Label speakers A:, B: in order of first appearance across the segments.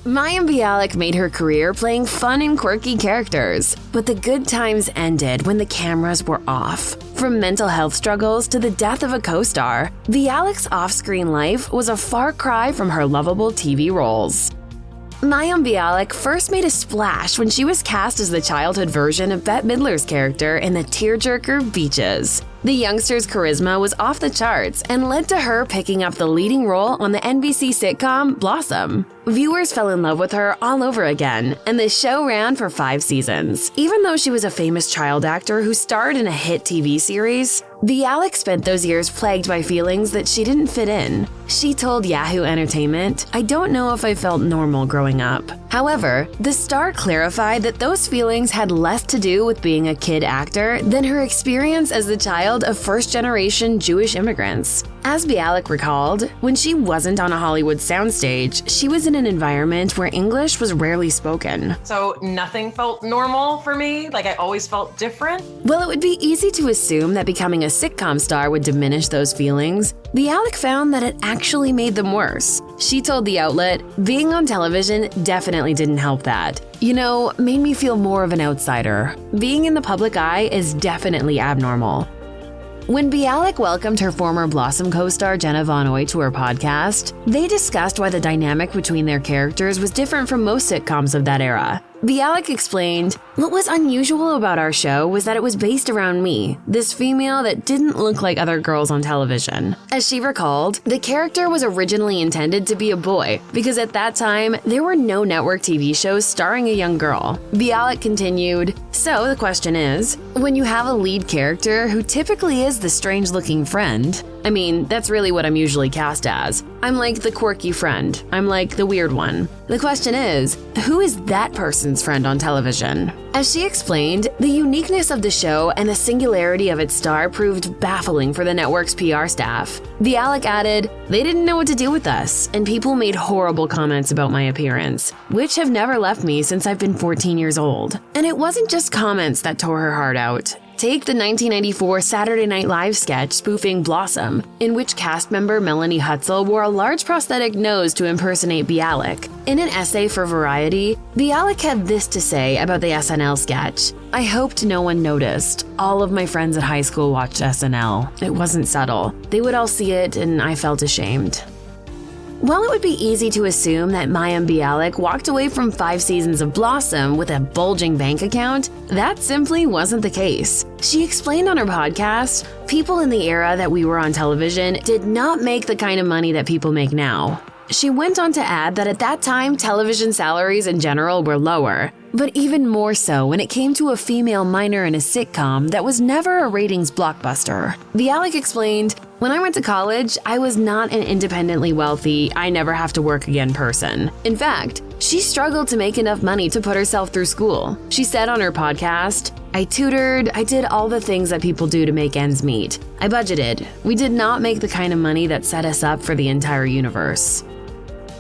A: Mayim Bialik made her career playing fun and quirky characters, but the good times ended when the cameras were off. From mental health struggles to the death of a co-star, Bialik's off-screen life was a far cry from her lovable TV roles. Mayim Bialik first made a splash when she was cast as the childhood version of Bette Midler's character in the tearjerker Beaches. The youngster's charisma was off the charts and led to her picking up the leading role on the NBC sitcom Blossom. Viewers fell in love with her all over again, and the show ran for 5 seasons. Even though she was a famous child actor who starred in a hit TV series, Bialik spent those years plagued by feelings that she didn't fit in. She told Yahoo Entertainment, "I don't know if I felt normal growing up." However, the star clarified that those feelings had less to do with being a kid actor than her experience as the child of first-generation Jewish immigrants. As Bialik recalled, when she wasn't on a Hollywood soundstage, she was in an environment where English was rarely spoken.
B: So nothing felt normal for me? Like I always felt different?
A: While it would be easy to assume that becoming a sitcom star would diminish those feelings, Bialik found that it actually made them worse. She told the outlet, "Being on television definitely didn't help that. Made me feel more of an outsider. Being in the public eye is definitely abnormal." When Bialik welcomed her former Blossom co-star Jenna Von Oy to her podcast, they discussed why the dynamic between their characters was different from most sitcoms of that era. Bialik explained, "What was unusual about our show was that it was based around me, this female that didn't look like other girls on television." As she recalled, the character was originally intended to be a boy because at that time, there were no network TV shows starring a young girl. Bialik continued, "So the question is, when you have a lead character who typically is the strange-looking friend, that's really what I'm usually cast as. I'm like the quirky friend. I'm like the weird one. The question is, who is that person's friend on television?" As she explained, the uniqueness of the show and the singularity of its star proved baffling for the network's PR staff. Bialik added, "They didn't know what to do with us, and people made horrible comments about my appearance, which have never left me since I've been 14 years old." And it wasn't just comments that tore her heart out. Take the 1994 Saturday Night Live sketch spoofing Blossom, in which cast member Melanie Hutzel wore a large prosthetic nose to impersonate Bialik. In an essay for Variety, Bialik had this to say about the SNL sketch, "I hoped no one noticed. All of my friends at high school watched SNL. It wasn't subtle. They would all see it and I felt ashamed." While it would be easy to assume that Mayim Bialik walked away from 5 seasons of Blossom with a bulging bank account, that simply wasn't the case. She explained on her podcast, "People in the era that we were on television did not make the kind of money that people make now." She went on to add that at that time, television salaries in general were lower, but even more so when it came to a female minor in a sitcom that was never a ratings blockbuster. Bialik explained, "When I went to college, I was not an independently wealthy, I never have to work again person. In fact, she struggled to make enough money to put herself through school." She said on her podcast, "I tutored, I did all the things that people do to make ends meet. I budgeted. We did not make the kind of money that set us up for the entire universe."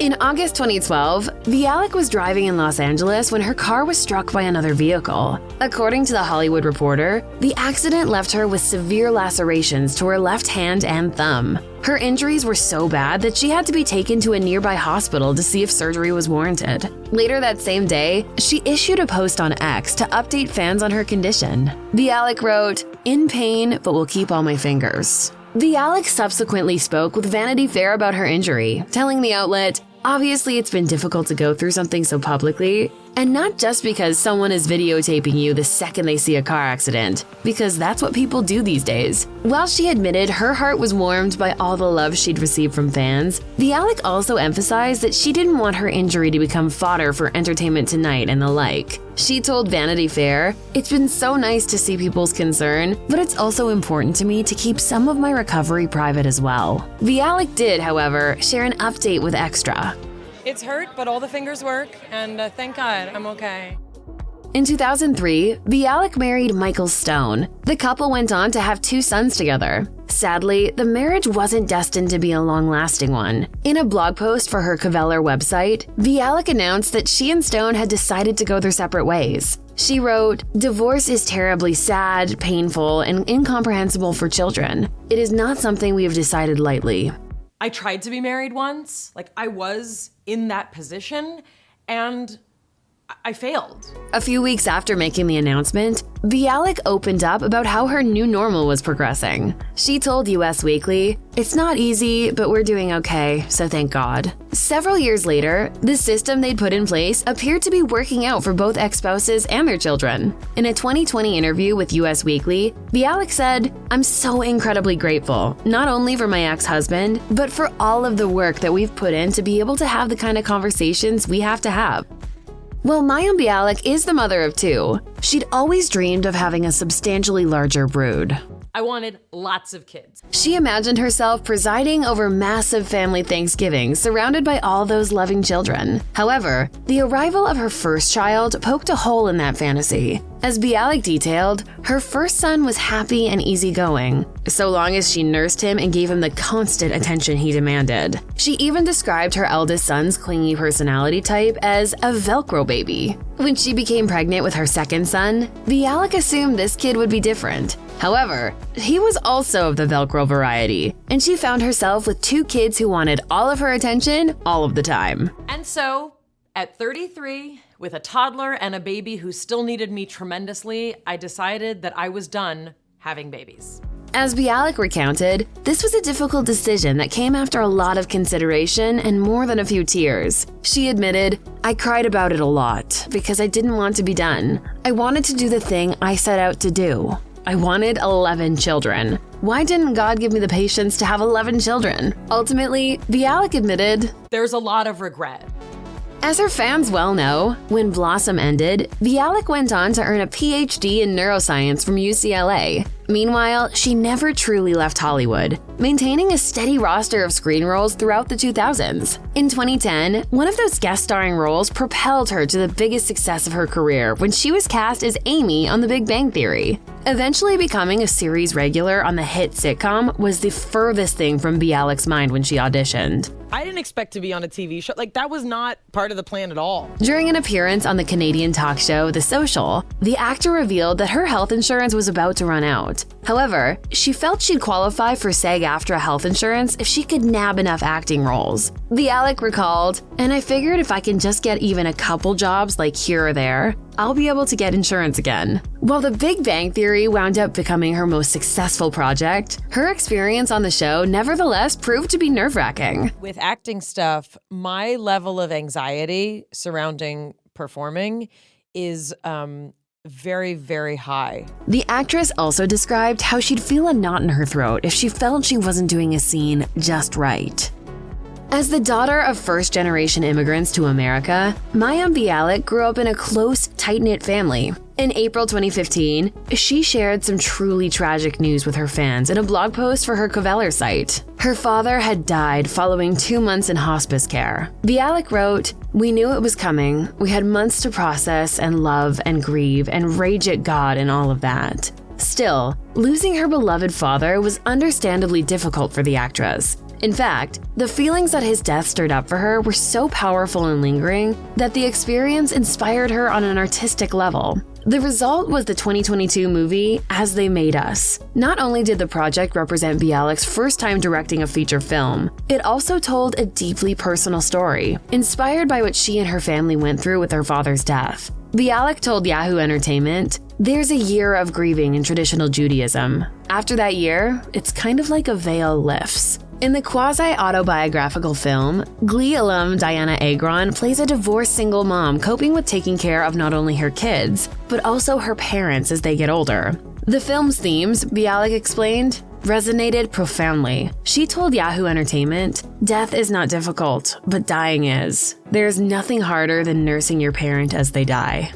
A: In August 2012, Bialik was driving in Los Angeles when her car was struck by another vehicle. According to The Hollywood Reporter, the accident left her with severe lacerations to her left hand and thumb. Her injuries were so bad that she had to be taken to a nearby hospital to see if surgery was warranted. Later that same day, she issued a post on X to update fans on her condition. Bialik wrote, "In pain, but will keep all my fingers." Bialik subsequently spoke with Vanity Fair about her injury, telling the outlet, "Obviously, it's been difficult to go through something so publicly, and not just because someone is videotaping you the second they see a car accident, because that's what people do these days." While she admitted her heart was warmed by all the love she'd received from fans, Bialik also emphasized that she didn't want her injury to become fodder for Entertainment Tonight and the like. She told Vanity Fair, "It's been so nice to see people's concern, but it's also important to me to keep some of my recovery private as well." Bialik did, however, share an update with Extra.
C: "It's hurt, but all the fingers work, and thank God, I'm okay."
A: In 2003, Bialik married Michael Stone. The couple went on to have 2 sons together. Sadly, the marriage wasn't destined to be a long-lasting one. In a blog post for her Caveller website, Bialik announced that she and Stone had decided to go their separate ways. She wrote, "Divorce is terribly sad, painful, and incomprehensible for children. It is not something we have decided lightly."
B: I tried to be married once. I was in that position, and I failed.
A: A few weeks after making the announcement, Bialik opened up about how her new normal was progressing. She told Us Weekly, "It's not easy, but we're doing okay, so thank God." Several years later, the system they'd put in place appeared to be working out for both ex-spouses and their children. In a 2020 interview with Us Weekly, Bialik said, "I'm so incredibly grateful, not only for my ex-husband, but for all of the work that we've put in to be able to have the kind of conversations we have to have." Well, Mayim Bialik is the mother of two. She'd always dreamed of having a substantially larger brood.
B: I wanted lots of kids.
A: She imagined herself presiding over massive family Thanksgivings surrounded by all those loving children. However, the arrival of her first child poked a hole in that fantasy. As Bialik detailed, her first son was happy and easygoing, so long as she nursed him and gave him the constant attention he demanded. She even described her eldest son's clingy personality type as a Velcro baby. When she became pregnant with her second son, Bialik assumed this kid would be different. However, he was also of the Velcro variety, and she found herself with two kids who wanted all of her attention all of the time.
B: And so, at 33, with a toddler and a baby who still needed me tremendously, I decided that I was done having babies.
A: As Bialik recounted, this was a difficult decision that came after a lot of consideration and more than a few tears. She admitted, "I cried about it a lot because I didn't want to be done. I wanted to do the thing I set out to do. I wanted 11 children. Why didn't God give me the patience to have 11 children?" Ultimately, Bialik admitted,
B: "There's a lot of regret."
A: As her fans well know, when Blossom ended, Bialik went on to earn a PhD in neuroscience from UCLA. Meanwhile, she never truly left Hollywood, maintaining a steady roster of screen roles throughout the 2000s. In 2010, one of those guest starring roles propelled her to the biggest success of her career when she was cast as Amy on The Big Bang Theory. Eventually becoming a series regular on the hit sitcom was the furthest thing from Bialik's mind when she auditioned.
C: I didn't expect to be on a TV show. That was not part of the plan at all.
A: During an appearance on the Canadian talk show The Social, the actor revealed that her health insurance was about to run out. However, she felt she'd qualify for SAG-AFTRA health insurance if she could nab enough acting roles. Bialik recalled, "And I figured if I can just get even a couple jobs like here or there, I'll be able to get insurance again." While The Big Bang Theory wound up becoming her most successful project, her experience on the show nevertheless proved to be nerve-wracking.
C: With acting stuff, my level of anxiety surrounding performing is very, very high.
A: The actress also described how she'd feel a knot in her throat if she felt she wasn't doing a scene just right. As the daughter of first-generation immigrants to America, Mayim Bialik grew up in a close, tight-knit family. In April 2015, she shared some truly tragic news with her fans in a blog post for her Coveller site. Her father had died following 2 months in hospice care. Bialik wrote, "We knew it was coming. We had months to process and love and grieve and rage at God and all of that." Still, losing her beloved father was understandably difficult for the actress. In fact, the feelings that his death stirred up for her were so powerful and lingering that the experience inspired her on an artistic level. The result was the 2022 movie, As They Made Us. Not only did the project represent Bialik's first time directing a feature film, it also told a deeply personal story, inspired by what she and her family went through with her father's death. Bialik told Yahoo Entertainment, "There's a year of grieving in traditional Judaism. After that year, it's kind of like a veil lifts." In the quasi-autobiographical film, Glee alum Diana Agron plays a divorced single mom coping with taking care of not only her kids, but also her parents as they get older. The film's themes, Bialik explained, resonated profoundly. She told Yahoo Entertainment, "Death is not difficult, but dying is. There's nothing harder than nursing your parent as they die."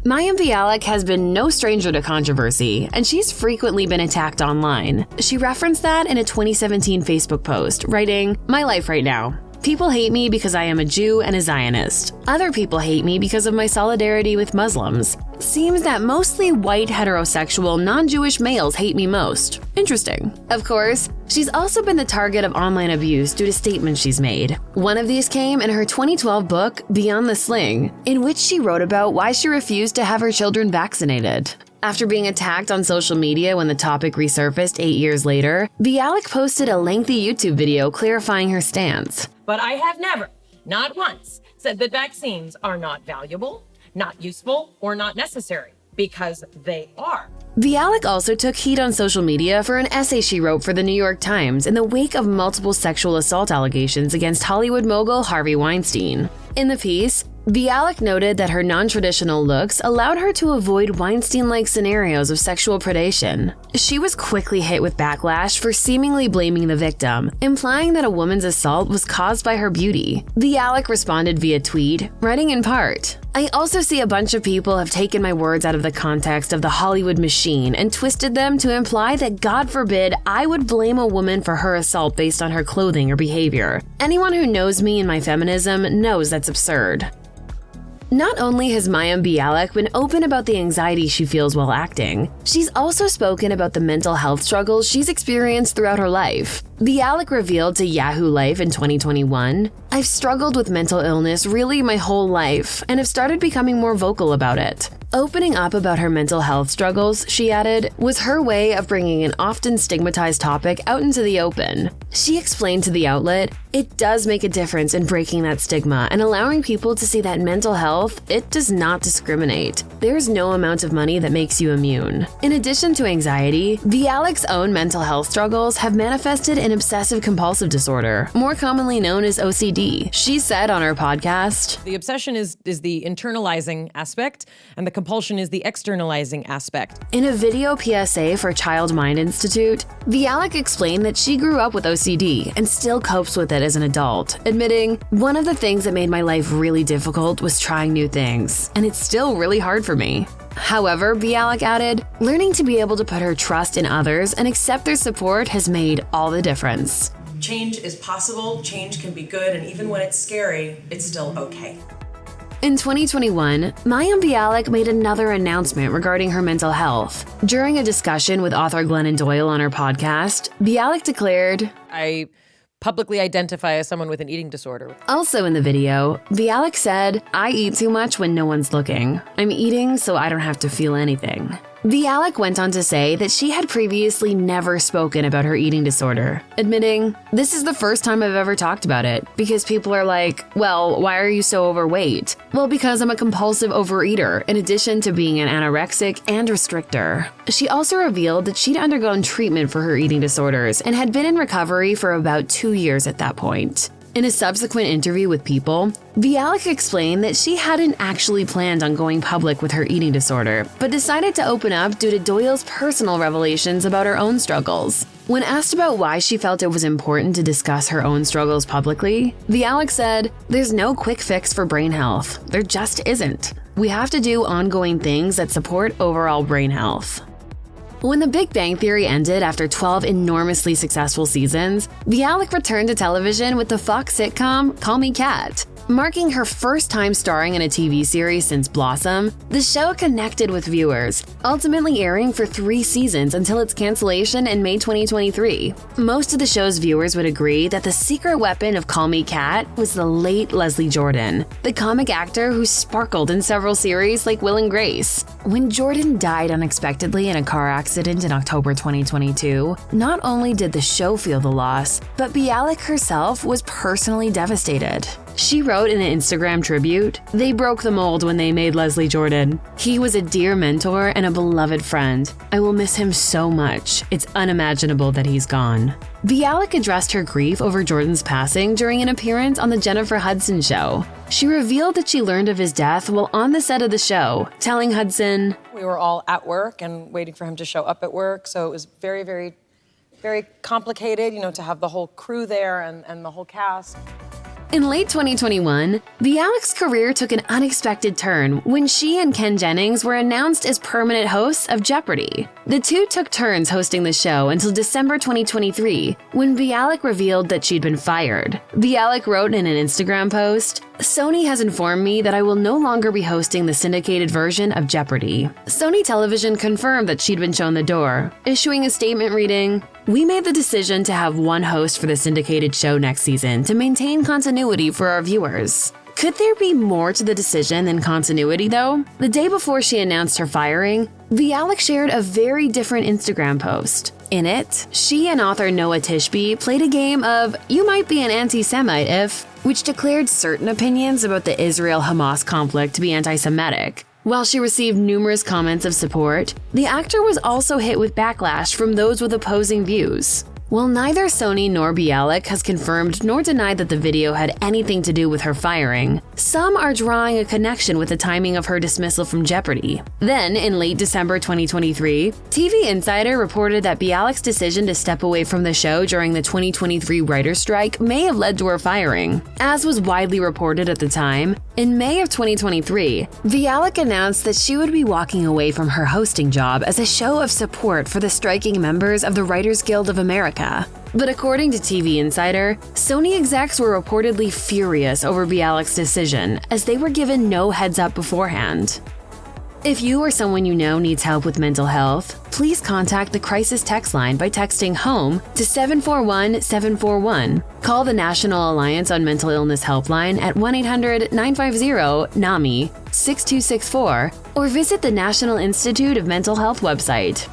A: Mayim Bialik has been no stranger to controversy, and she's frequently been attacked online. She referenced that in a 2017 Facebook post, writing, "My life right now. People hate me because I am a Jew and a Zionist. Other people hate me because of my solidarity with Muslims. Seems that mostly white, heterosexual, non-Jewish males hate me most. Interesting." Of course, she's also been the target of online abuse due to statements she's made. One of these came in her 2012 book, Beyond the Sling, in which she wrote about why she refused to have her children vaccinated. After being attacked on social media when the topic resurfaced 8 years later, Bialik posted a lengthy YouTube video clarifying her stance.
B: But I have never, not once, said that vaccines are not valuable, not useful, or not necessary, because they are.
A: Bialik also took heat on social media for an essay she wrote for the New York Times in the wake of multiple sexual assault allegations against Hollywood mogul Harvey Weinstein. In the piece, Bialik noted that her non-traditional looks allowed her to avoid Weinstein-like scenarios of sexual predation. She was quickly hit with backlash for seemingly blaming the victim, implying that a woman's assault was caused by her beauty. Bialik responded via tweet, writing in part, "I also see a bunch of people have taken my words out of the context of the Hollywood machine and twisted them to imply that, God forbid, I would blame a woman for her assault based on her clothing or behavior. Anyone who knows me and my feminism knows that's absurd." Not only has Mayim Bialik been open about the anxiety she feels while acting, she's also spoken about the mental health struggles she's experienced throughout her life. Bialik revealed to Yahoo Life in 2021, "I've struggled with mental illness really my whole life and have started becoming more vocal about it." Opening up about her mental health struggles, she added, was her way of bringing an often stigmatized topic out into the open. She explained to the outlet, "It does make a difference in breaking that stigma and allowing people to see that mental health, it does not discriminate. There's no amount of money that makes you immune." In addition to anxiety, Bialik's own mental health struggles have manifested in obsessive-compulsive disorder, more commonly known as OCD. She said on her podcast,
C: The obsession is the internalizing aspect, and the compulsion is the externalizing aspect.
A: In a video PSA for Child Mind Institute, Bialik explained that she grew up with OCD and still copes with it as an adult, admitting, "One of the things that made my life really difficult was trying new things, and it's still really hard for me." However, Bialik added, learning to be able to put her trust in others and accept their support has made all the difference.
D: Change is possible, change can be good, and even when it's scary, it's still okay.
A: In 2021, Mayim Bialik made another announcement regarding her mental health. During a discussion with author Glennon Doyle on her podcast, Bialik declared,
C: I publicly identify as someone with an eating disorder.
A: Also in the video, Bialik said, "I eat too much when no one's looking. I'm eating so I don't have to feel anything." Bialik went on to say that she had previously never spoken about her eating disorder, admitting, "This is the first time I've ever talked about it, because people are like, well, why are you so overweight?" Well, because I'm a compulsive overeater, in addition to being an anorexic and restrictor. She also revealed that she'd undergone treatment for her eating disorders and had been in recovery for about 2 years at that point. In a subsequent interview with People, Bialik explained that she hadn't actually planned on going public with her eating disorder, but decided to open up due to Doyle's personal revelations about her own struggles. When asked about why she felt it was important to discuss her own struggles publicly, Bialik said, "There's no quick fix for brain health. There just isn't. We have to do ongoing things that support overall brain health." When The Big Bang Theory ended after 12 enormously successful seasons, Bialik returned to television with the Fox sitcom Call Me Kat. Marking her first time starring in a TV series since Blossom, the show connected with viewers, ultimately airing for 3 seasons until its cancellation in May 2023. Most of the show's viewers would agree that the secret weapon of Call Me Kat was the late Leslie Jordan, the comic actor who sparkled in several series like Will and Grace. When Jordan died unexpectedly in a car accident in October 2022, not only did the show feel the loss, but Bialik herself was personally devastated. She wrote in an Instagram tribute, "They broke the mold when they made Leslie Jordan. He was a dear mentor and a beloved friend. I will miss him so much. It's unimaginable that he's gone." Bialik addressed her grief over Jordan's passing during an appearance on the Jennifer Hudson show. She revealed that she learned of his death while on the set of the show, telling Hudson,
C: We were all at work and waiting for him to show up at work, so it was very, very, very complicated, to have the whole crew there and the whole cast.
A: In late 2021, Bialik's career took an unexpected turn when she and Ken Jennings were announced as permanent hosts of Jeopardy. The two took turns hosting the show until December 2023, when Bialik revealed that she'd been fired. Bialik wrote in an Instagram post, "Sony has informed me that I will no longer be hosting the syndicated version of Jeopardy." Sony Television confirmed that she'd been shown the door, issuing a statement reading, "We made the decision to have one host for the syndicated show next season to maintain continuity for our viewers." Could there be more to the decision than continuity, though? The day before she announced her firing, Bialik shared a very different Instagram post. In it, she and author Noah Tishby played a game of "You might be an anti-Semite if," which declared certain opinions about the Israel-Hamas conflict to be anti-Semitic. While she received numerous comments of support, the actor was also hit with backlash from those with opposing views. While neither Sony nor Bialik has confirmed nor denied that the video had anything to do with her firing, some are drawing a connection with the timing of her dismissal from Jeopardy. Then, in late December 2023, TV Insider reported that Bialik's decision to step away from the show during the 2023 writer's strike may have led to her firing. As was widely reported at the time, in May of 2023, Bialik announced that she would be walking away from her hosting job as a show of support for the striking members of the Writers Guild of America. But according to TV Insider, Sony execs were reportedly furious over Bialik's decision, as they were given no heads up beforehand. If you or someone you know needs help with mental health, please contact the Crisis Text Line by texting HOME to 741-741. Call the National Alliance on Mental Illness Helpline at 1-800-950-NAMI 6264, or visit the National Institute of Mental Health website.